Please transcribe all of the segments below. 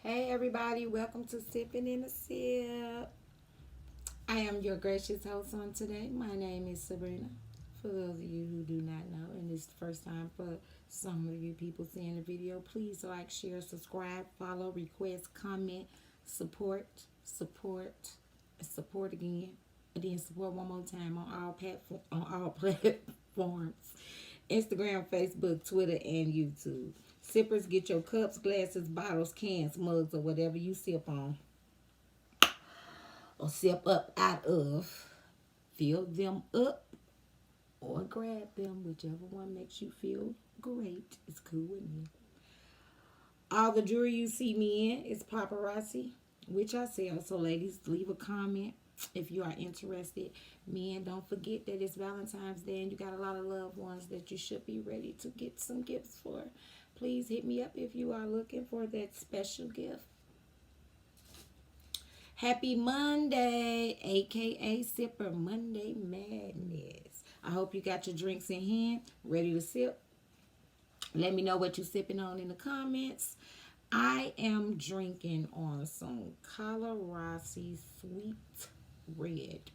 Hey everybody, welcome to Sipping in a Sip. I am your gracious host on today. My name is Sabrina. For those of you who do not know, and it's the first time for some of you people seeing the video, please like, share, subscribe, follow, request, comment, support, support, support again, and then support one more time on all platforms. Instagram, Facebook, Twitter, and YouTube. Sippers, get your cups, glasses, bottles, cans, mugs, or whatever you sip on or sip up out of. Fill them up or grab them, whichever one makes you feel great. It's cool with me. All the jewelry you see me in is paparazzi, which I sell. So, ladies, leave a comment if you are interested. Men, don't forget that it's Valentine's Day and you got a lot of loved ones that you should be ready to get some gifts for. Please hit me up if you are looking for that special gift. Happy Monday, aka Sipper Monday Madness. I hope you got your drinks in hand, ready to sip. Let me know what you're sipping on in the comments. I am drinking on some Colorado Sweet Red.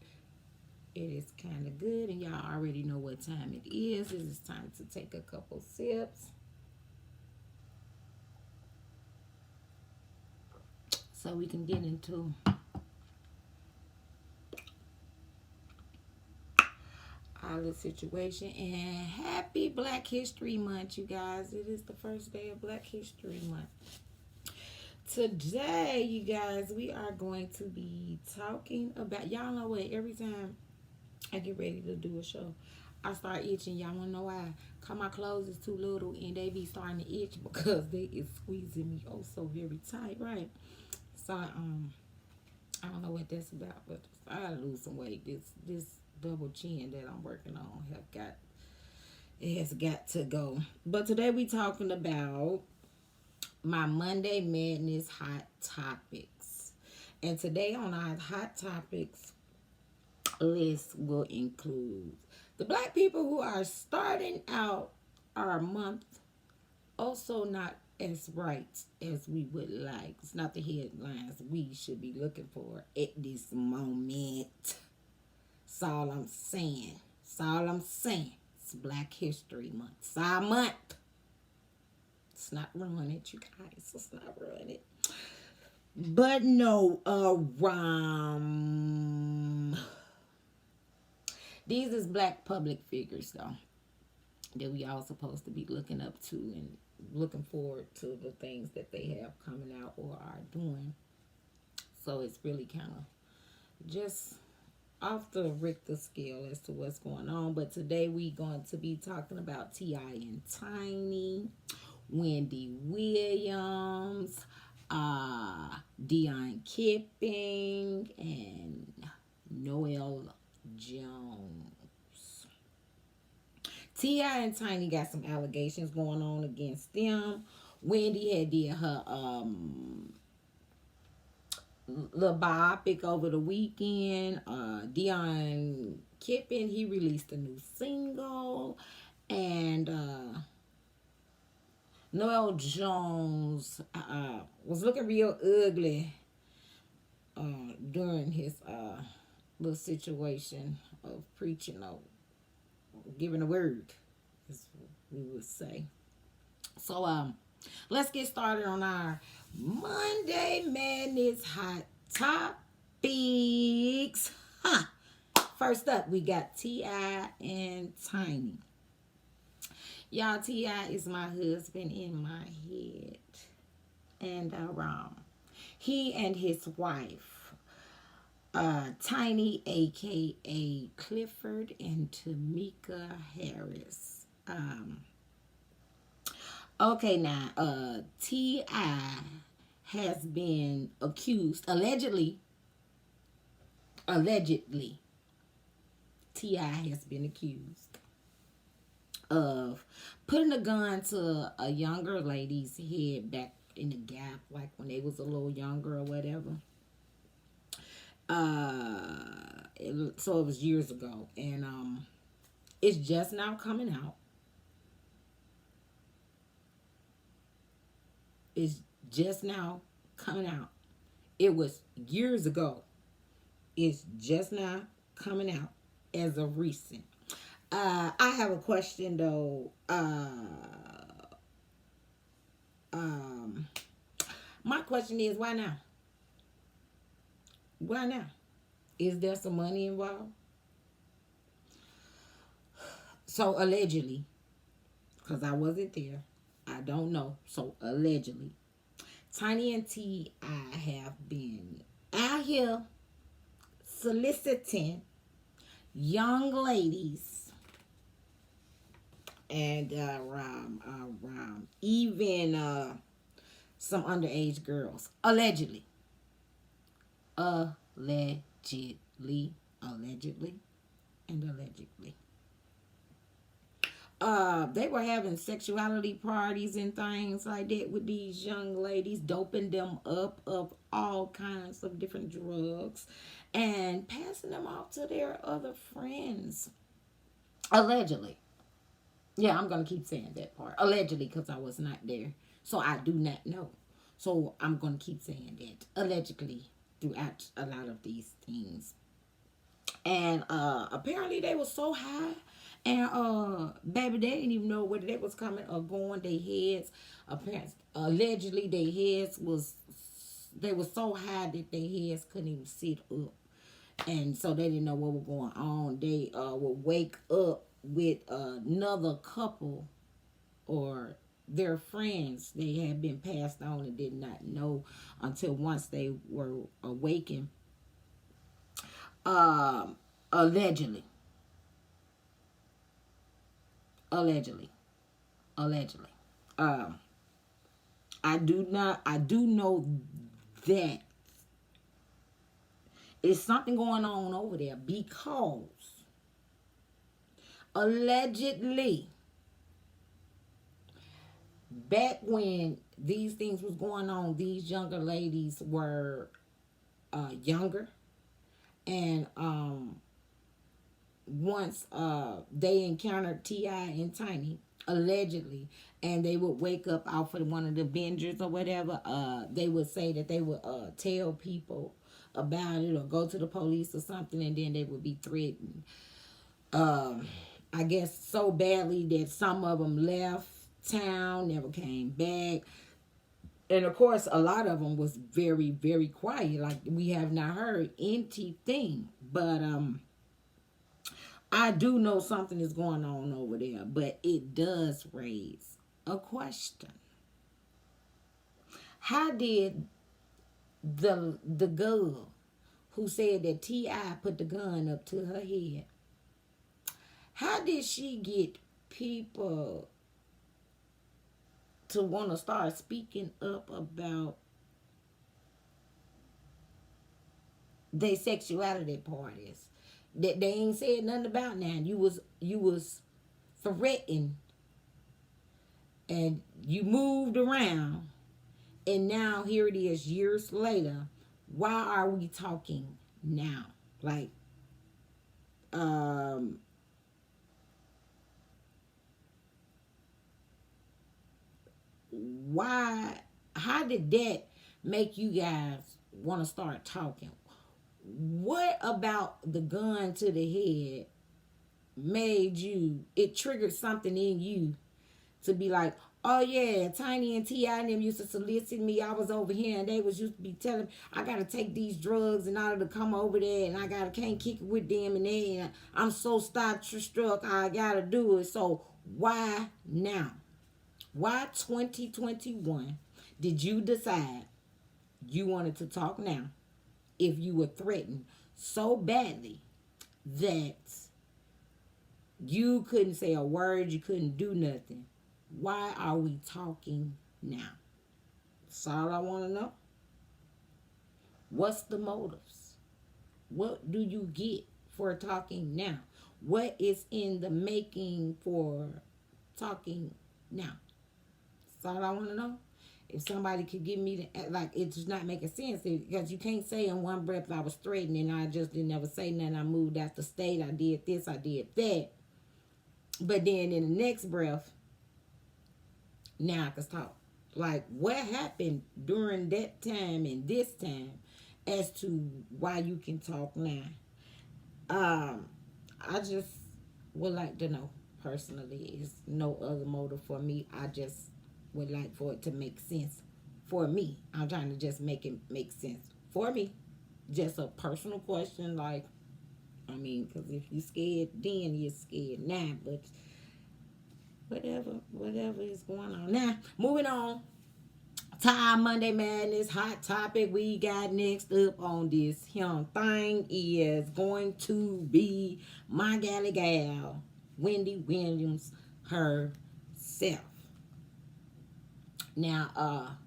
It is kind of good, and y'all already know what time it is. It is time to take a couple sips. So we can get into our little situation. And happy Black History Month, you guys. It is the first day of Black History Month. Today, you guys, we are going to be talking about, y'all know what, every time I get ready to do a show, I start itching. Y'all wanna know why? Cause my clothes is too little and they be starting to itch because they is squeezing me oh so very tight, right? So I don't know what that's about, but I gotta lose some weight. This double chin that I'm working on has got to go. But today we talking about my Monday Madness hot topics. And today on our hot topics list will include the black people who are starting out our month also not as right as we would like. It's not the headlines we should be looking for at this moment. That's all I'm saying. That's all I'm saying. It's Black History Month. It's our month. Let's not ruin it, you guys. Let's not ruin it. But no, these is black public figures, though, that we all supposed to be looking up to and looking forward to the things that they have coming out or are doing. So it's really kind of just off the Richter scale as to what's going on. But today we going to be talking about T.I. and Tiny, Wendy Williams, Deon Kipping, and Noel Jones. T.I. and Tiny got some allegations going on against them. Wendy had did her little biopic over the weekend. Deon Kipping, he released a new single. And Noel Jones was looking real ugly during his little situation of preaching or giving a word, as we would say. So let's get started on our Monday Madness hot topics. First up, we got T.I. and Tiny. Y'all, T.I. is my husband in my head. And he and his wife, Tiny, a.k.a. Clifford, and Tamika Harris. Okay, now, T.I. has been accused, allegedly, T.I. has been accused of putting a gun to a younger lady's head back in the Gap, like when they was a little younger or whatever. So it was years ago, and it's just now coming out. It's just now coming out. It was years ago. It's just now coming out as of recent. I have a question though. Um, my question is, why now? Why now? Is there some money involved? So allegedly, because I wasn't there, I don't know. So allegedly, Tiny and T, I have been out here soliciting young ladies and even some underage girls. Allegedly. Allegedly. Allegedly. And allegedly. They were having sexuality parties and things like that with these young ladies, doping them up of all kinds of different drugs and passing them off to their other friends. Allegedly. Yeah, I'm going to keep saying that part. Allegedly, because I was not there. So I do not know. So I'm going to keep saying that. Allegedly, throughout a lot of these things. And apparently they were so high. And baby, they didn't even know whether they was coming or going. Their heads, apparently, allegedly, their heads was, they were so high that their heads couldn't even sit up. And so they didn't know what was going on. They would wake up with another couple or their friends. They had been passed on and did not know until once they were awakened. Allegedly. Allegedly. I do know that it's something going on over there because allegedly back when these things was going on, these younger ladies were younger, and once they encountered T.I. and Tiny, allegedly, and they would wake up out of one of the bingers or whatever, they would say that they would tell people about it or go to the police or something, and then they would be threatened. I guess so badly that some of them left town, never came back. And of course, a lot of them was very, very quiet. Like, we have not heard anything. But I do know something is going on over there. But it does raise a question. How did the girl who said that T.I. put the gun up to her head, how did she get people to want to start speaking up about their sexuality parties that they ain't said nothing about now? You was threatened and you moved around, and now here it is years later. Why are we talking now? Like, why, how did that make you guys want to start talking? What about the gun to the head made you, it triggered something in you to be like, oh yeah, Tiny and T.I. and them used to solicit me. I was over here and they was used to be telling me I gotta take these drugs in order to come over there, and I can't kick it with them, and I'm so struck I gotta do it. So why now? Why 2021 did you decide you wanted to talk now if you were threatened so badly that you couldn't say a word, you couldn't do nothing? Why are we talking now? That's all I want to know. What's the motives? What do you get for talking now? What is in the making for talking now? That's all I want to know. If somebody could give me the, like, it's just not making sense, because you can't say in one breath I was threatened and I just didn't ever say nothing. I moved out the state. I did this. I did that. But then in the next breath, now I can talk. Like, what happened during that time and this time as to why you can talk now? Um, I just would like to know personally. It's no other motive for me. I just would like for it to make sense for me. I'm trying to just make it make sense for me. Just a personal question, like, I mean, because if you scared then, you're scared now. But whatever is going on now. Moving on. Time Monday Madness hot topic we got next up on this young thing is going to be my galley gal, Wendy Williams herself. Now,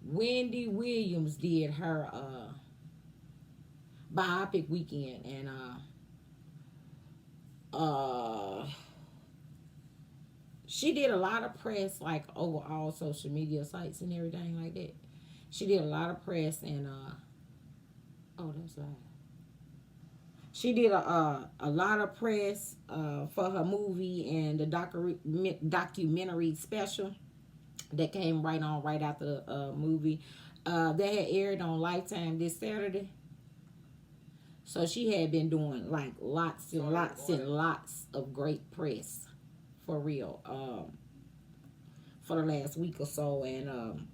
Wendy Williams did her biopic weekend, and she did a lot of press, like over all social media sites and everything like that. She did a lot of press, and oh, that's loud. She did a lot of press for her movie and the documentary special that came right after the movie. That had aired on Lifetime this Saturday. So she had been doing like lots and lots of great press for real for the last week or so. And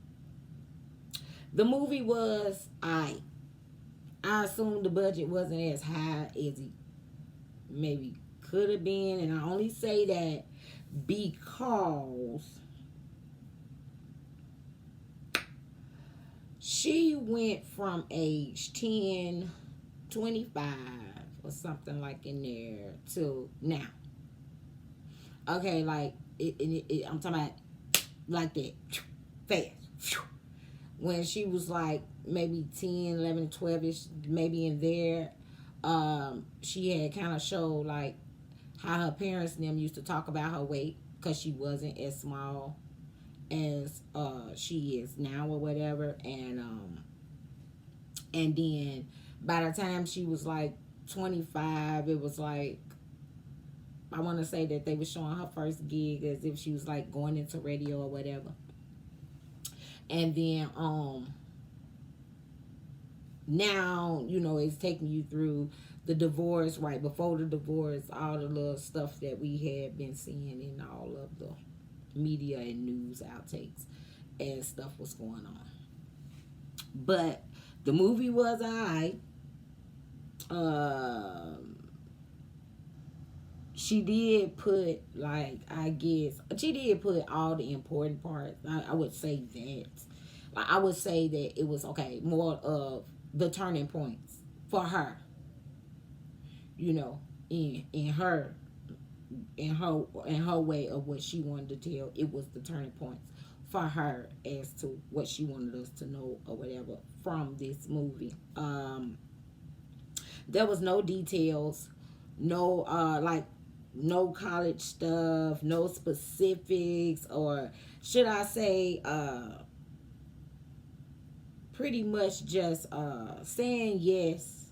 the movie was I assume the budget wasn't as high as it maybe could have been. And I only say that because she went from age 10, 25 or something like in there to now. Okay, like I'm talking about like that fast. When she was like maybe 10, 11, 12ish, maybe in there, she had kind of showed like how her parents and them used to talk about her weight because she wasn't as small as she is now or whatever. And then by the time she was like 25, it was like, I want to say that they were showing her first gig as if she was like going into radio or whatever. And then now, you know, it's taking you through the divorce, right before the divorce, all the little stuff that we had been seeing in all of the media and news outtakes as stuff was going on. But the movie was alright. She did put, like, I guess, she did put all the important parts. I would say that. Like, I would say that it was, okay, more of the turning points for her. You know, in her way of what she wanted to tell. It was the turning points for her as to what she wanted us to know or whatever from this movie. There was no details, no no college stuff, no specifics, or should I say pretty much just saying yes,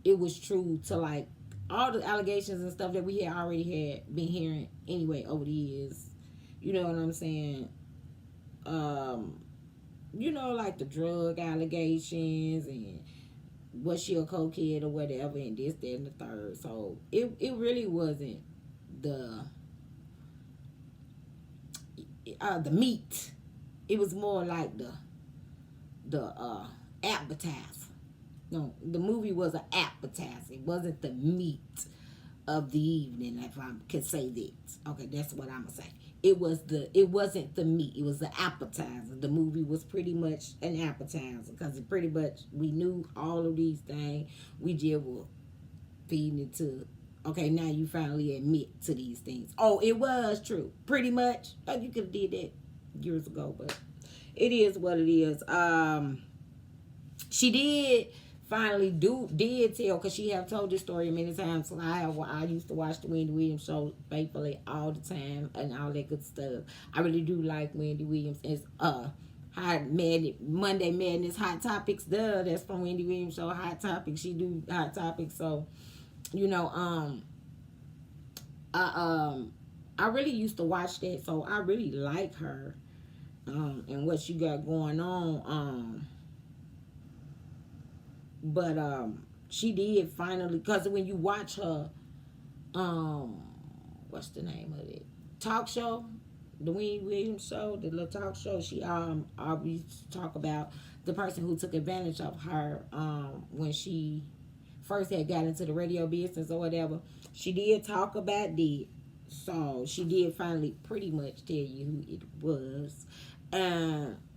it was true to like all the allegations and stuff that we had already had been hearing anyway over the years. You know what I'm saying? You know, like the drug allegations and was she a cokehead or whatever, and this, that, and the third. So it really wasn't the meat. It was more like the appetizer. No, the movie was an appetizer. It wasn't the meat of the evening, if I could say that. Okay, that's what I'm gonna say. It wasn't the meat. It was the appetizer. The movie was pretty much an appetizer because it pretty much, we knew all of these things. We just were feeding it to, okay, now you finally admit to these things. Oh, it was true. Pretty much. Oh, you could have did that years ago, but it is what it is. She did finally did tell, because she have told this story many times. So I used to watch the Wendy Williams show faithfully all the time and all that good stuff. I really do like Wendy Williams. It's Monday Madness Hot Topics. That's from Wendy Williams show, Hot Topics. She do Hot Topics. So, you know, I really used to watch that, so I really like her, and what she got going on. But she did finally, because when you watch her, um, what's the name of it? Talk show, the Wendy Williams show, the little talk show. She always talk about the person who took advantage of her when she first had got into the radio business or whatever. She did talk about that. So she did finally pretty much tell you who it was.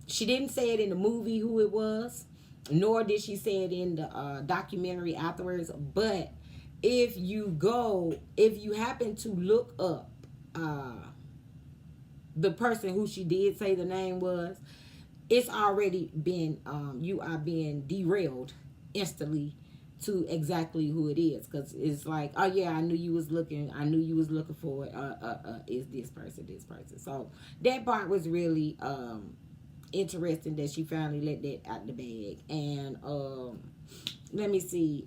She didn't say it in the movie who it was, nor did she say it in the documentary afterwards. But if you happen to look up the person who she did say the name was, it's already been you are being derailed instantly to exactly who it is, because it's like, oh yeah, I knew you was looking for it. Is this person. So that part was really interesting that she finally let that out the bag. And let me see,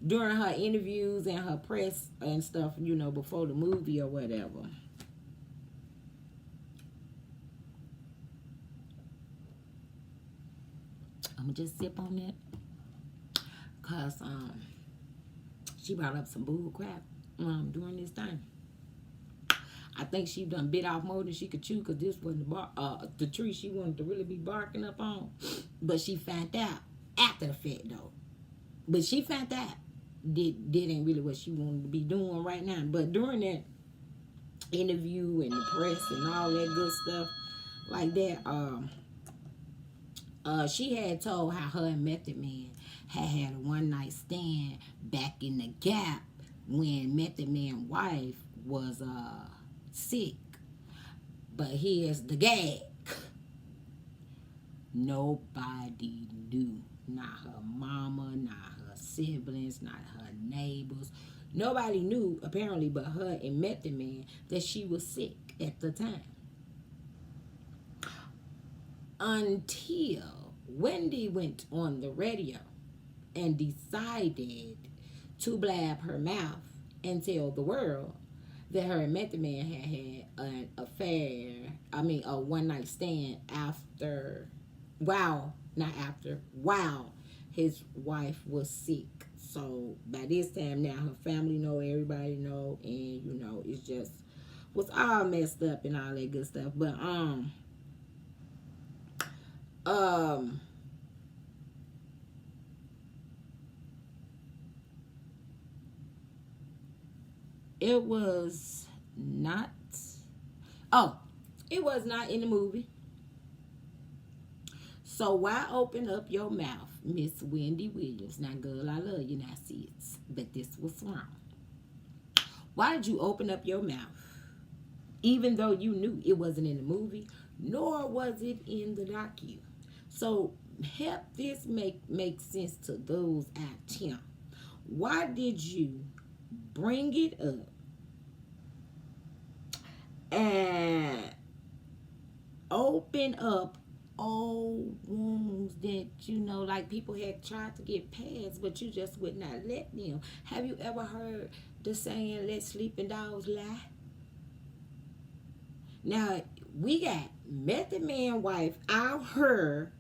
during her interviews and her press and stuff, before the movie or whatever. I'm gonna just sip on that, cause she brought up some bull crap during this time. I think she done bit off more than she could chew, cause this wasn't the tree she wanted to really be barking up on. But she found out after the fact though. But she found out that ain't really what she wanted to be doing right now. But during that interview and the press and all that good stuff like that, she had told how her and Method Man had a one night stand back in the Gap when Method Man's wife was sick. But here's the gag: nobody knew, not her mama, not her siblings, not her neighbors. Nobody knew apparently but her and Method Man that she was sick at the time. Until Wendy went on the radio and decided to blab her mouth and tell the world that her and Method Man had an affair. A one night stand while his wife was sick. So by this time now, her family know, everybody know, and it's just was all messed up and all that good stuff. But it was not. Oh, it was not in the movie. So why open up your mouth, Miss Wendy Williams? Now, girl, I love you, now, sis, but this was wrong. Why did you open up your mouth, even though you knew it wasn't in the movie, nor was it in the docu? So help this make sense to those out here. Why did you bring it up and open up old wounds that like people had tried to get past, but you just would not let them? Have you ever heard the saying, let sleeping dogs lie? Now we got Method Man wife out here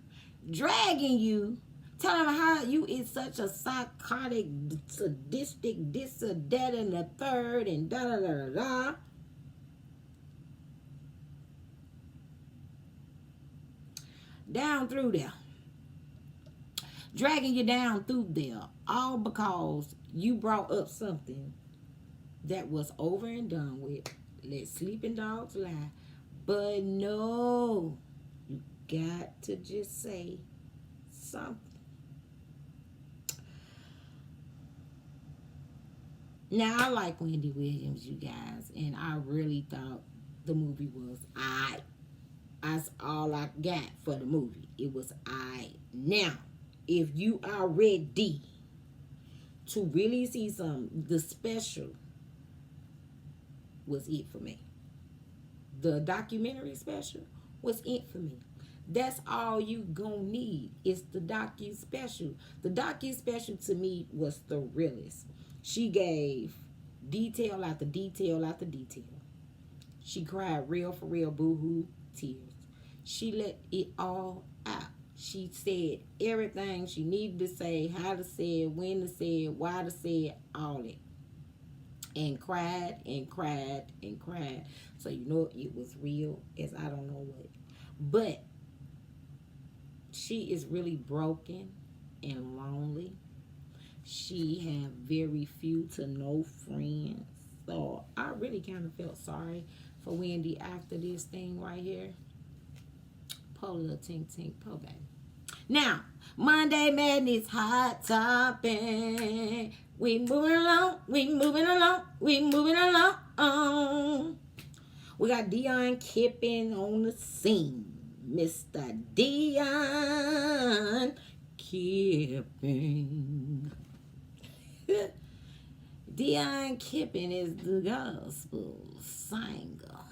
dragging you, telling them how you is such a psychotic, sadistic, this or that and the third and da da da da. Down through there. Dragging you down through there. All because you brought up something that was over and done with. Let sleeping dogs lie. But no, you got to just say something. Now, I like Wendy Williams, you guys, and I really thought the movie was aight. That's all I got for the movie. It was aight. Now, if you are ready to really see the special was it for me. The documentary special was it for me. That's all you gonna need is the docu special. The docu special to me was the realest. She gave Detail after detail after detail. She cried real for real boo-hoo tears. She let it all out. She said everything she needed to say, how to say it, when to say it, why to say it, all it. And cried and cried and cried. So you know it was real as I don't know what. But she is really broken and lonely. She had very few to no friends. So I really kind of felt sorry for Wendy after this thing right here. Pull a little tink tink, pull back. Now, Monday Madness hot topic. We moving along, we moving along, we moving along. We got Deon Kipping on the scene. Mr. Deon Kipping. Deon Kipping is the gospel singer.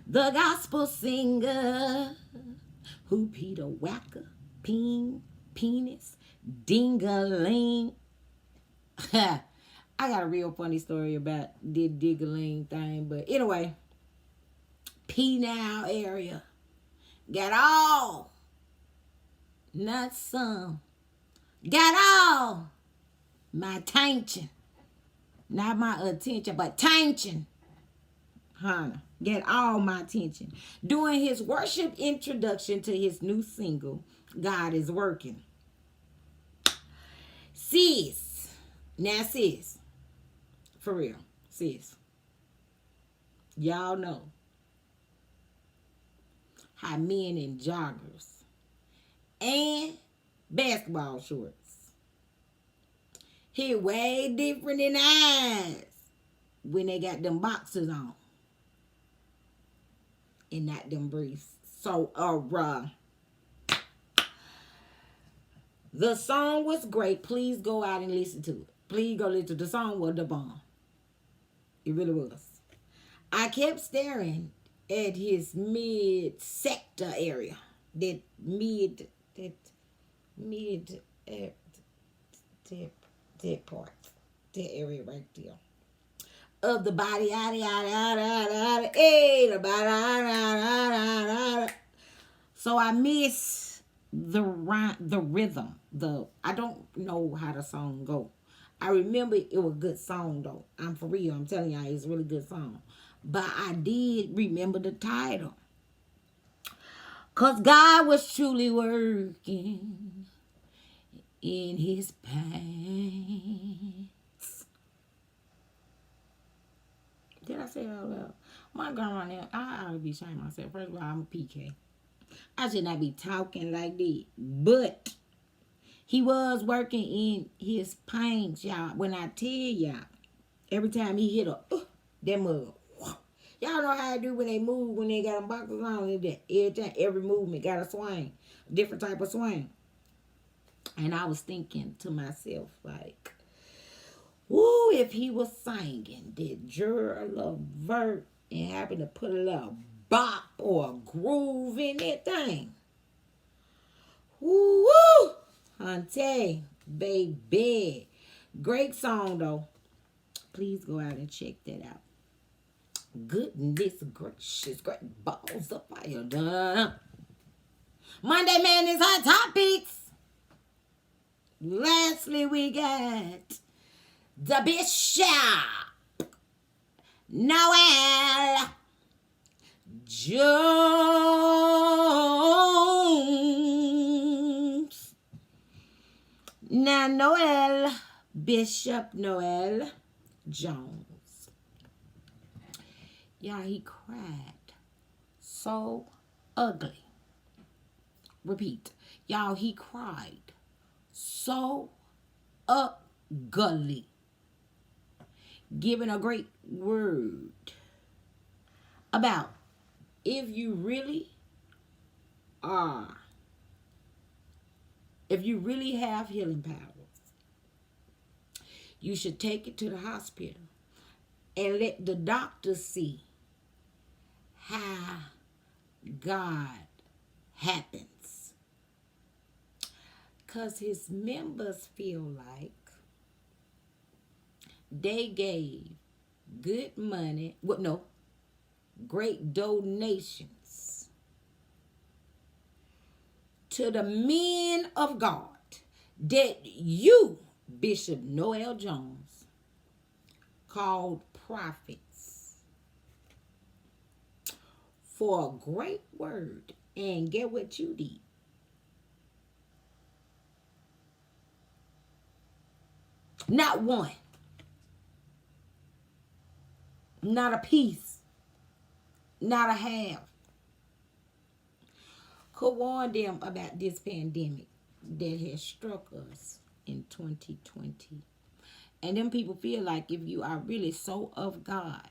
The gospel singer who Peter Whacker, Peen, Penis, Dingaling. I got a real funny story about the Dingaling thing, but anyway, P now area got all, not some, got all my attention, not my attention, but attention, honey. Get all my attention. During his worship introduction to his new single, God is Working. Sis. Now, sis. For real. Sis. Y'all know how men in joggers and basketball shorts hit way different in the eyes when they got them boxers on. And not them briefs. So, the song was great. Please go out and listen to it. Please go listen to it. The song was the bomb. It really was. I kept staring at his mid-sector area. That part. That area right there. Of the body, so I miss the rhythm. I don't know how the song go. I remember it was a good song though. I'm for real. I'm telling y'all, it's a really good song. But I did remember the title, 'cause God was truly working in his pain. Did I say it out loud? My grandma now, I ought to be ashamed of myself. First of all, I'm a PK. I should not be talking like that. But he was working in his pains, y'all. When I tell y'all, every time he hit that mug, y'all know how I do when they move, when they got them boxes on. Every time, every movement got a swing, a different type of swing. And I was thinking to myself, like, woo, if he was singing, did Gerald Levert and happen to put a little bop or a groove in that thing. Woo, hunty, baby. Great song, though. Please go out and check that out. Goodness gracious, great balls of fire. Done. Monday Madness Hot Topics. Lastly, we got the Bishop, Noel Jones. Now, Noel, Bishop Noel Jones. Y'all, he cried so ugly. Repeat. Y'all, he cried so ugly. Giving a great word about if you really have healing powers, you should take it to the hospital and let the doctors see how God happens. Because his members feel like they gave good money, what no, great donations to the men of God that you, Bishop Noel Jones, called prophets for a great word. And get what you did. Not one. Not a piece. Not a half. Could warn them about this pandemic that has struck us in 2020. And them people feel like if you are really so of God,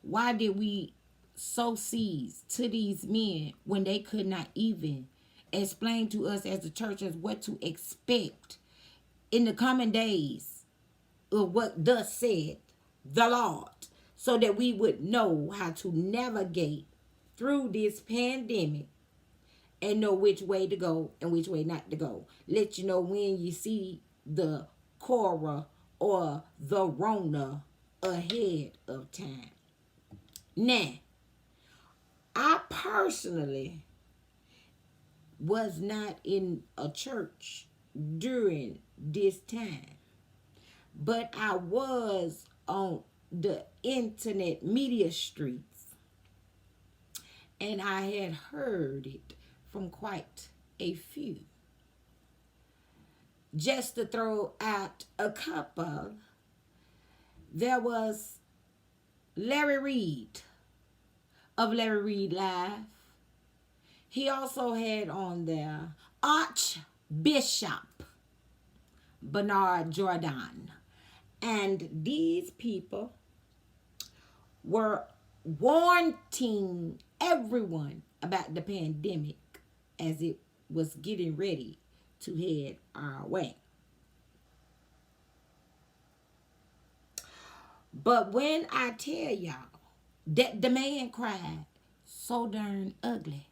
why did we sow seeds to these men when they could not even explain to us as the church as what to expect in the coming days of what thus said the Lord, so that we would know how to navigate through this pandemic and know which way to go and which way not to go. Let you know when you see the Cora or the Rona ahead of time. Now, I personally was not in a church during this time, but I was on the internet media streets, and I had heard it from quite a few. Just to throw out a couple, there was Larry Reed of Larry Reed Live. He also had on there Archbishop Bernard Jordan. And these people were warning everyone about the pandemic as it was getting ready to head our way. But when I tell y'all that the man cried so darn ugly,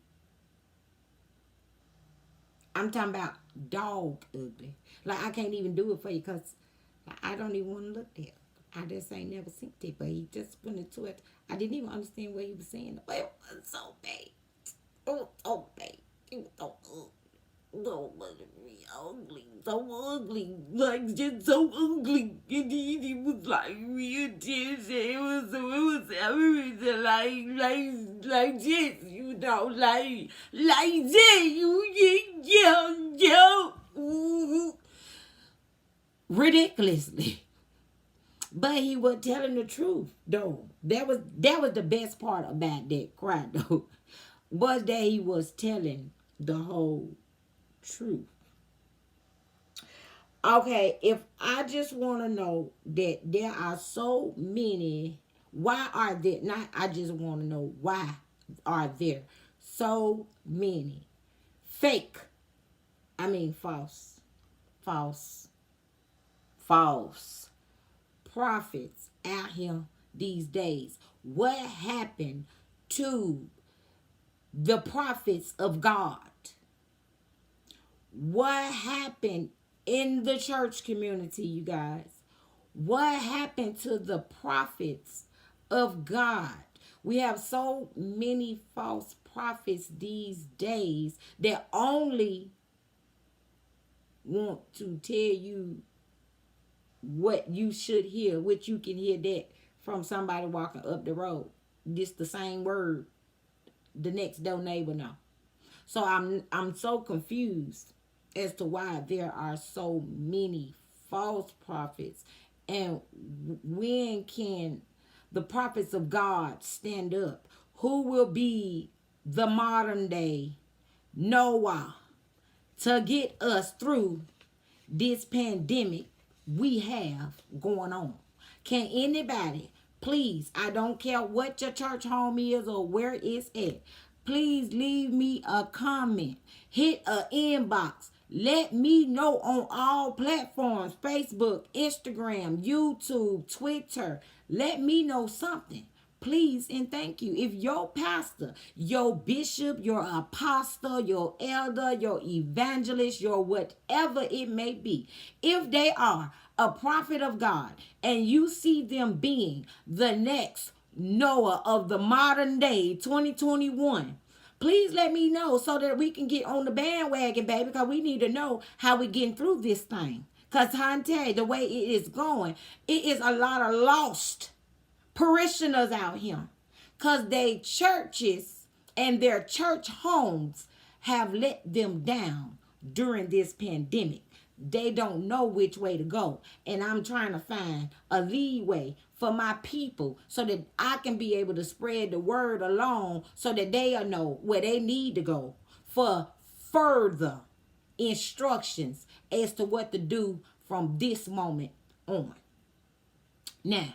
I'm talking about dog ugly. Like, I can't even do it for you because I don't even want to look there. I just ain't never seen it, but he just went into it. I didn't even understand what he was saying. But it was so bad. It was so bad. It was so ugly. So ugly. So ugly. Like, just so ugly. And he was like real tense. It was everything like this, you know, like this, you, ridiculously. But he was telling the truth, though. That was the best part about that cry, though, was that he was telling the whole truth. Okay, if I just want to know that there are so many, why are there, not I just want to know why are there so many false prophets out here these days? What happened to the prophets of God? What happened in the church community, you guys? What happened to the prophets of God? We have so many false prophets these days that only want to tell you what you should hear, which you can hear that from somebody walking up the road. This the same word the next door neighbor know. So I'm so confused as to why there are so many false prophets, and when can the prophets of God stand up? Who will be the modern day Noah to get us through this pandemic we have going on? Can anybody, please, I don't care what your church home is or where it's at, please leave me a comment, hit an inbox. Let me know on all platforms, Facebook, Instagram, YouTube, Twitter. Let me know something. Please and thank you. If your pastor, your bishop, your apostle, your elder, your evangelist, your whatever it may be, if they are a prophet of God, and you see them being the next Noah of the modern day 2021, please let me know so that we can get on the bandwagon, baby, because we need to know how we getting through this thing. Because, honey, the way it is going, it is a lot of lost parishioners out here. Because they churches and their church homes have let them down during this pandemic. They don't know which way to go. And I'm trying to find a leeway for my people so that I can be able to spread the word along so that they'll know where they need to go for further instructions as to what to do from this moment on. Now,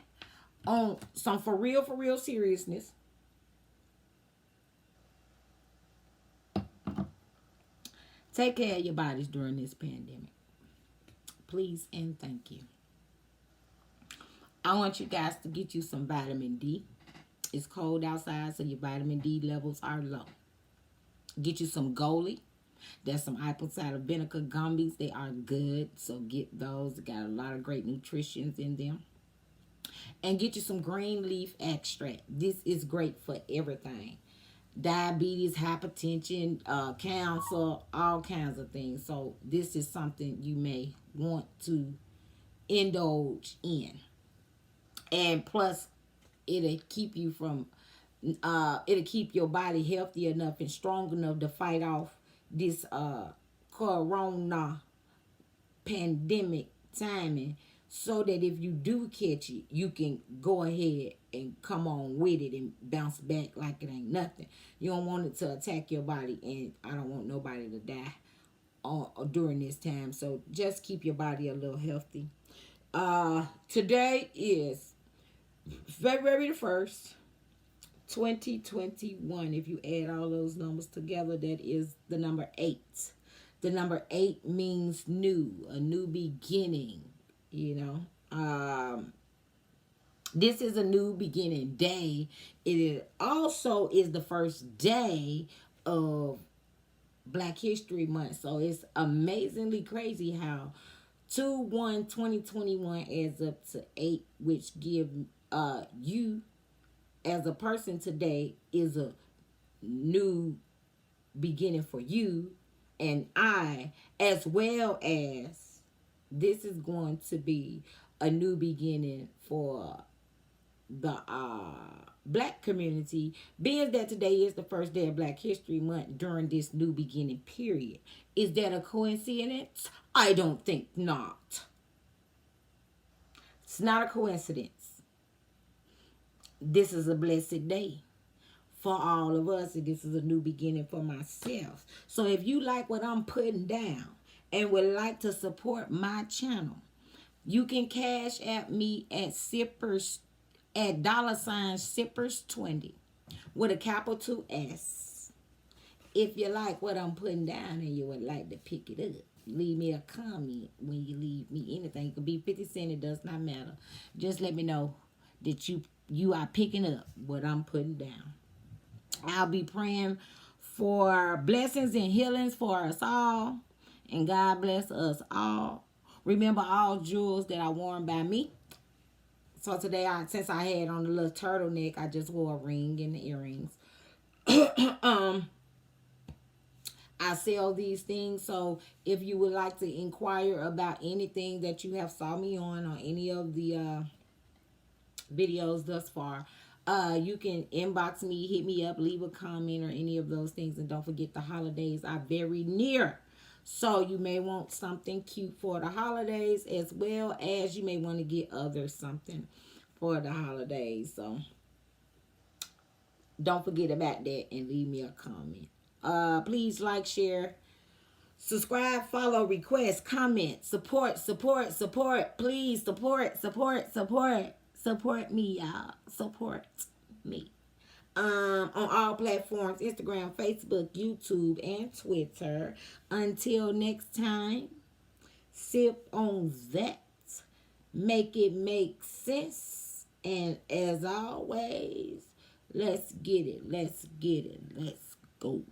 on some for real seriousness, take care of your bodies during this pandemic. Please and thank you. I want you guys to get you some vitamin D. It's cold outside, so your vitamin D levels are low. Get you some Goli. There's some apple cider vinegar gummies. They are good, so get those. They got a lot of great nutrition in them. And get you some green leaf extract. This is great for everything. Diabetes, hypertension, cancer, all kinds of things. So this is something you may want to indulge in. And plus, it'll keep you from, it'll keep your body healthy enough and strong enough to fight off this corona pandemic timing, so that if you do catch it, you can go ahead and come on with it and bounce back like it ain't nothing. You don't want it to attack your body, and I don't want nobody to die during this time. So just keep your body a little healthy. Today is February the 1st, 2021. If you add all those numbers together, that is the number 8. The number 8 means new, a new beginning. You know, this is a new beginning day. It also is the first day of Black History Month. So it's amazingly crazy how 2/1/2021 adds up to 8, which give you as a person today is a new beginning for you and I, as well as this is going to be a new beginning for the Black community, being that today is the first day of Black History Month during this new beginning period. Is that a coincidence? I don't think not. It's not a coincidence. This is a blessed day for all of us, and this is a new beginning for myself. So if you like what I'm putting down and would like to support my channel, you can cash at me at Sippers at $Sippers20 with a capital S. If you like what I'm putting down and you would like to pick it up, leave me a comment when you leave me anything. It could be 50 cents, it does not matter. Just let me know that you are picking up what I'm putting down. I'll be praying for blessings and healings for us all. And God bless us all. Remember all jewels that are worn by me. So today, since I had on the little turtleneck, I just wore a ring and the earrings. I sell these things. So if you would like to inquire about anything that you have saw me on or any of the videos thus far, you can inbox me, hit me up, leave a comment or any of those things. And don't forget, the holidays are very near. So you may want something cute for the holidays, as well as you may want to get others something for the holidays. So don't forget about that and leave me a comment. Please like, share, subscribe, follow, request, comment, support. Please support me, y'all. Support me. On all platforms, Instagram, Facebook, YouTube, and Twitter. Until next time, sip on that. Make it make sense. And as always, let's get it. Let's go.